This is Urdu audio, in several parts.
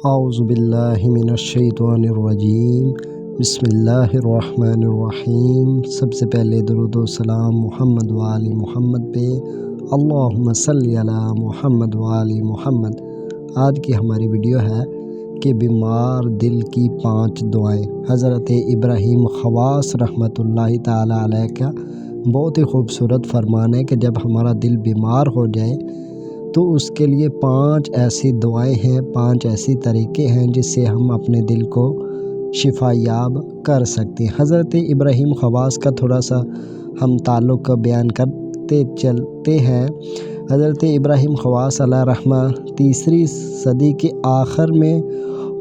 اعوذ باللہ من الشیطان الرجیم بسم اللہ الرحمن الرحیم۔ سب سے پہلے درود و سلام محمد و آل محمد پہ، اللہم صلی علی محمد و آل محمد۔ آج کی ہماری ویڈیو ہے کہ بیمار دل کی 5 دعائیں۔ حضرت ابراہیم خواص رحمۃ اللہ تعالی علیہ کا بہت ہی خوبصورت فرمان ہے کہ جب ہمارا دل بیمار ہو جائے تو اس کے لیے 5 ایسی دعائیں ہیں، 5 ایسی طریقے ہیں جس سے ہم اپنے دل کو شفا یاب کر سکتے ہیں۔ حضرت ابراہیم خواص کا تھوڑا سا ہم تعلق بیان کرتے چلتے ہیں۔ حضرت ابراہیم خواص علیہ رحمہ 3 صدی کے آخر میں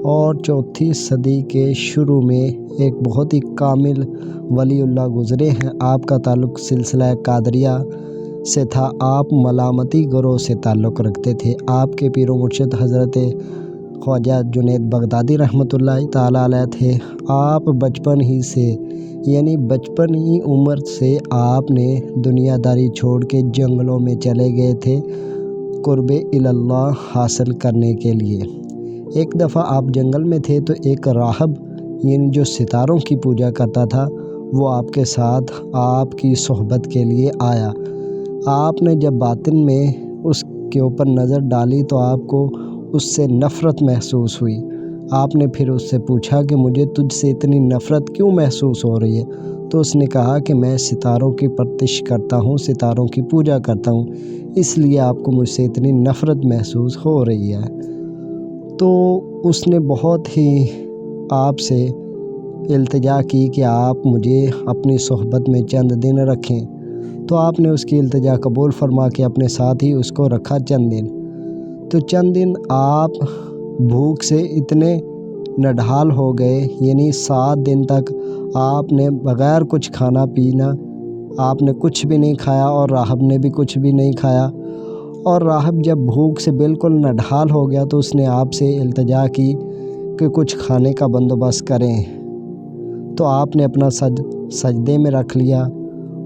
اور 4 صدی کے شروع میں ایک بہت ہی کامل ولی اللہ گزرے ہیں۔ آپ کا تعلق سلسلہ قادریہ سے تھا۔ آپ ملامتی گروہ سے تعلق رکھتے تھے۔ آپ کے پیر و مرشد حضرت خواجہ جنید بغدادی رحمۃ اللہ تعالی علیہ تھے۔ آپ بچپن ہی عمر سے آپ نے دنیا داری چھوڑ کے جنگلوں میں چلے گئے تھے قرب اللہ حاصل کرنے کے لیے۔ ایک دفعہ آپ جنگل میں تھے تو ایک راہب جو ستاروں کی پوجا کرتا تھا وہ آپ کے ساتھ آپ کی صحبت کے لیے آیا۔ آپ نے جب باطن میں اس کے اوپر نظر ڈالی تو آپ کو اس سے نفرت محسوس ہوئی۔ آپ نے پھر اس سے پوچھا کہ مجھے تجھ سے اتنی نفرت کیوں محسوس ہو رہی ہے؟ تو اس نے کہا کہ میں ستاروں کی پرستش کرتا ہوں، ستاروں کی پوجا کرتا ہوں، اس لیے آپ کو مجھ سے اتنی نفرت محسوس ہو رہی ہے۔ تو اس نے بہت ہی آپ سے التجا کی کہ آپ مجھے اپنی صحبت میں چند دن رکھیں۔ تو آپ نے اس کی التجا قبول فرما کے اپنے ساتھ ہی اس کو رکھا چند دن۔ تو چند دن آپ بھوک سے اتنے نڈھال ہو گئے، 7 دن تک آپ نے بغیر کچھ کھانا پینا آپ نے کچھ بھی نہیں کھایا اور راہب نے بھی کچھ بھی نہیں کھایا۔ اور راہب جب بھوک سے بالکل نڈھال ہو گیا تو اس نے آپ سے التجا کی کہ کچھ کھانے کا بندوبست کریں۔ تو آپ نے اپنا سر سجدے میں رکھ لیا،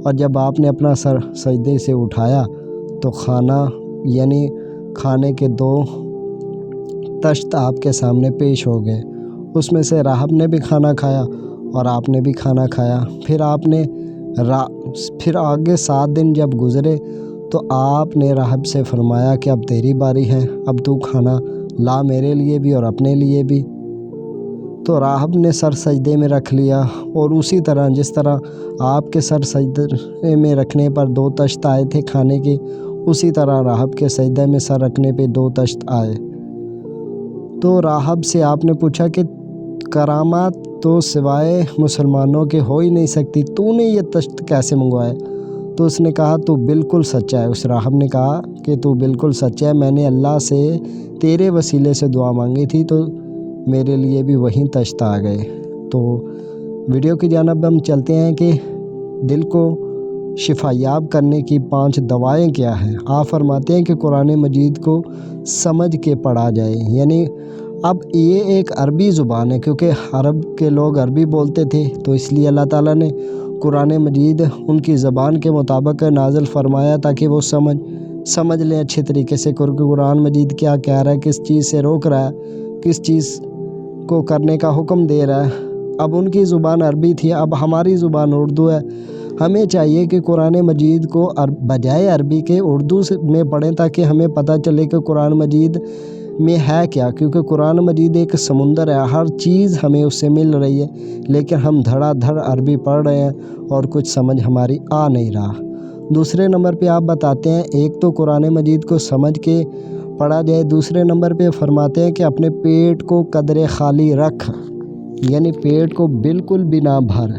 اور جب آپ نے اپنا سر سجدے سے اٹھایا تو کھانے کے 2 طشت آپ کے سامنے پیش ہو گئے۔ اس میں سے راہب نے بھی کھانا کھایا اور آپ نے بھی کھانا کھایا۔ پھر آگے 7 دن جب گزرے تو آپ نے راہب سے فرمایا کہ اب تیری باری ہے، اب تو کھانا لا میرے لیے بھی اور اپنے لیے بھی۔ تو راہب نے سر سجدے میں رکھ لیا، اور اسی طرح جس طرح آپ کے سر سجدے میں رکھنے پر 2 طشت آئے تھے کھانے کے، اسی طرح راہب کے سجدے میں سر رکھنے پہ 2 طشت آئے۔ تو راہب سے آپ نے پوچھا کہ کرامات تو سوائے مسلمانوں کے ہو ہی نہیں سکتی، تو نے یہ طشت کیسے منگوائے؟ تو اس نے کہا تو بالکل سچا ہے۔ اس راہب نے کہا کہ تو بالکل سچا ہے، میں نے اللہ سے تیرے وسیلے سے دعا مانگی تھی تو میرے لیے بھی وہیں طشت آ گئے۔ تو ویڈیو کی جانب ہم چلتے ہیں کہ دل کو شفا یاب کرنے کی 5 دعائیں کیا ہیں۔ آپ فرماتے ہیں کہ قرآن مجید کو سمجھ کے پڑھا جائے، اب یہ ایک عربی زبان ہے، کیونکہ عرب کے لوگ عربی بولتے تھے تو اس لیے اللہ تعالیٰ نے قرآن مجید ان کی زبان کے مطابق نازل فرمایا تاکہ وہ سمجھ لیں اچھے طریقے سے کہ قرآن مجید کیا کہہ رہا ہے، کس چیز سے روک رہا ہے، کس چیز کو کرنے کا حکم دے رہا ہے۔ اب ان کی زبان عربی تھی، اب ہماری زبان اردو ہے۔ ہمیں چاہیے کہ قرآن مجید کو بجائے عربی کے اردو میں پڑھیں تاکہ ہمیں پتہ چلے کہ قرآن مجید میں ہے کیا، کیونکہ قرآن مجید ایک سمندر ہے، ہر چیز ہمیں اس سے مل رہی ہے، لیکن ہم دھڑا دھڑ عربی پڑھ رہے ہیں اور کچھ سمجھ ہماری آ نہیں رہا۔ دوسرے نمبر پہ آپ بتاتے ہیں ایک تو قرآن مجید کو سمجھ کے پڑھا جائے، دوسرے نمبر پہ فرماتے ہیں کہ اپنے پیٹ کو قدر خالی رکھ، پیٹ کو بالکل بھی نہ بھر،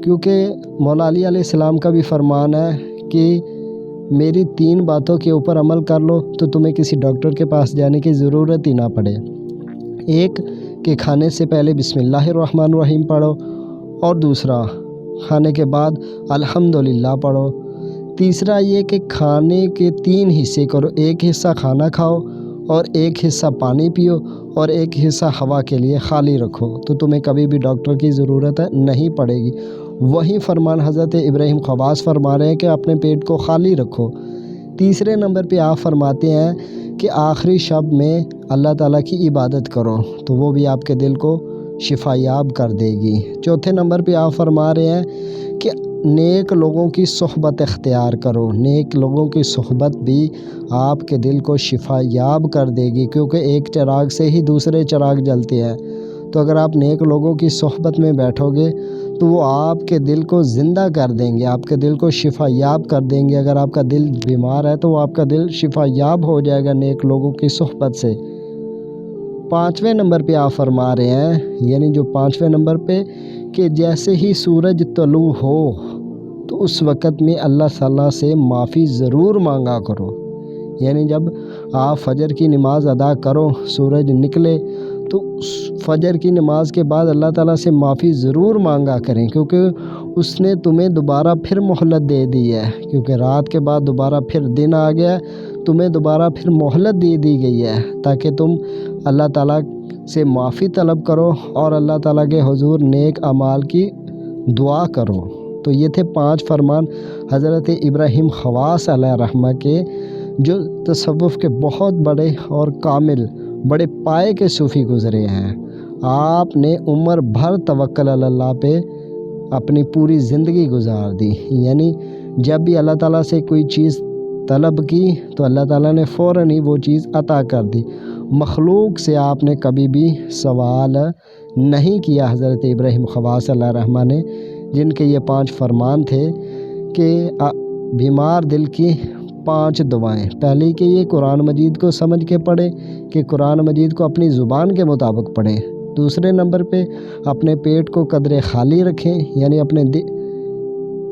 کیونکہ مولا علی علیہ السلام کا بھی فرمان ہے کہ میری 3 باتوں کے اوپر عمل کر لو تو تمہیں کسی ڈاکٹر کے پاس جانے کی ضرورت ہی نہ پڑے۔ ایک کہ کھانے سے پہلے بسم اللہ الرحمن الرحیم پڑھو، اور دوسرا کھانے کے بعد الحمدللہ پڑھو۔ تیسرا یہ کہ کھانے کے 3 حصے کرو، ایک حصہ کھانا کھاؤ اور ایک حصہ پانی پیو اور ایک حصہ ہوا کے لیے خالی رکھو، تو تمہیں کبھی بھی ڈاکٹر کی ضرورت نہیں پڑے گی۔ وہی فرمان حضرت ابراہیم خواص فرما رہے ہیں کہ اپنے پیٹ کو خالی رکھو۔ تیسرے نمبر پہ آپ فرماتے ہیں کہ آخری شب میں اللہ تعالیٰ کی عبادت کرو تو وہ بھی آپ کے دل کو شفا یاب کر دے گی۔ چوتھے نمبر پہ آپ فرما رہے ہیں کہ نیک لوگوں کی صحبت اختیار کرو۔ نیک لوگوں کی صحبت بھی آپ کے دل کو شفا یاب کر دے گی، کیونکہ ایک چراغ سے ہی دوسرے چراغ جلتے ہیں۔ تو اگر آپ نیک لوگوں کی صحبت میں بیٹھو گے تو وہ آپ کے دل کو زندہ کر دیں گے، آپ کے دل کو شفا یاب کر دیں گے۔ اگر آپ کا دل بیمار ہے تو وہ آپ کا دل شفا یاب ہو جائے گا نیک لوگوں کی صحبت سے۔ پانچویں نمبر پہ آپ فرما رہے ہیں، یعنی جو پانچویں نمبر پہ، کہ جیسے ہی سورج طلوع ہو تو اس وقت میں اللہ تعالیٰ سے معافی ضرور مانگا کرو۔ یعنی جب آپ فجر کی نماز ادا کرو، سورج نکلے تو فجر کی نماز کے بعد اللہ تعالیٰ سے معافی ضرور مانگا کریں، کیونکہ اس نے تمہیں دوبارہ پھر مہلت دے دی ہے، کیونکہ رات کے بعد دوبارہ پھر دن آ گیا، تمہیں دوبارہ پھر مہلت دے دی گئی ہے تاکہ تم اللہ تعالیٰ سے معافی طلب کرو اور اللہ تعالیٰ کے حضور نیک اعمال کی دعا کرو۔ تو یہ تھے 5 فرمان حضرت ابراہیم خواص علیہ الرحمہ کے، جو تصوف کے بہت بڑے اور کامل بڑے پائے کے صوفی گزرے ہیں۔ آپ نے عمر بھر توکل علی اللہ پہ اپنی پوری زندگی گزار دی، یعنی جب بھی اللہ تعالیٰ سے کوئی چیز طلب کی تو اللہ تعالیٰ نے فوراً ہی وہ چیز عطا کر دی۔ مخلوق سے آپ نے کبھی بھی سوال نہیں کیا حضرت ابراہیم خواص علیہ الرحمہ نے، جن کے یہ 5 فرمان تھے کہ بیمار دل کی 5 دعائیں۔ پہلی کہ یہ قرآن مجید کو سمجھ کے پڑھیں، کہ قرآن مجید کو اپنی زبان کے مطابق پڑھیں۔ دوسرے نمبر پہ اپنے پیٹ کو قدر خالی رکھیں، یعنی اپنے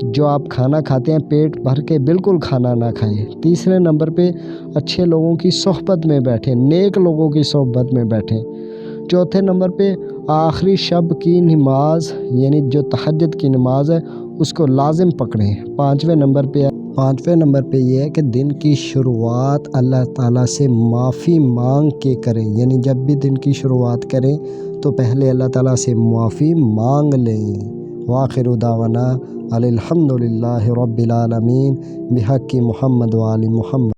جو آپ کھانا کھاتے ہیں پیٹ بھر کے بالکل کھانا نہ کھائیں۔ تیسرے نمبر پہ اچھے لوگوں کی صحبت میں بیٹھیں، نیک لوگوں کی صحبت میں بیٹھیں۔ چوتھے نمبر پہ آخری شب کی نماز، یعنی جو تہجد کی نماز ہے، اس کو لازم پکڑیں۔ پانچویں نمبر پہ یہ ہے کہ دن کی شروعات اللہ تعالیٰ سے معافی مانگ کے کریں، یعنی جب بھی دن کی شروعات کریں تو پہلے اللہ تعالیٰ سے معافی مانگ لیں۔ وآخر دعوانا الحمد للہ رب العالمین بحق محمد و آل محمد۔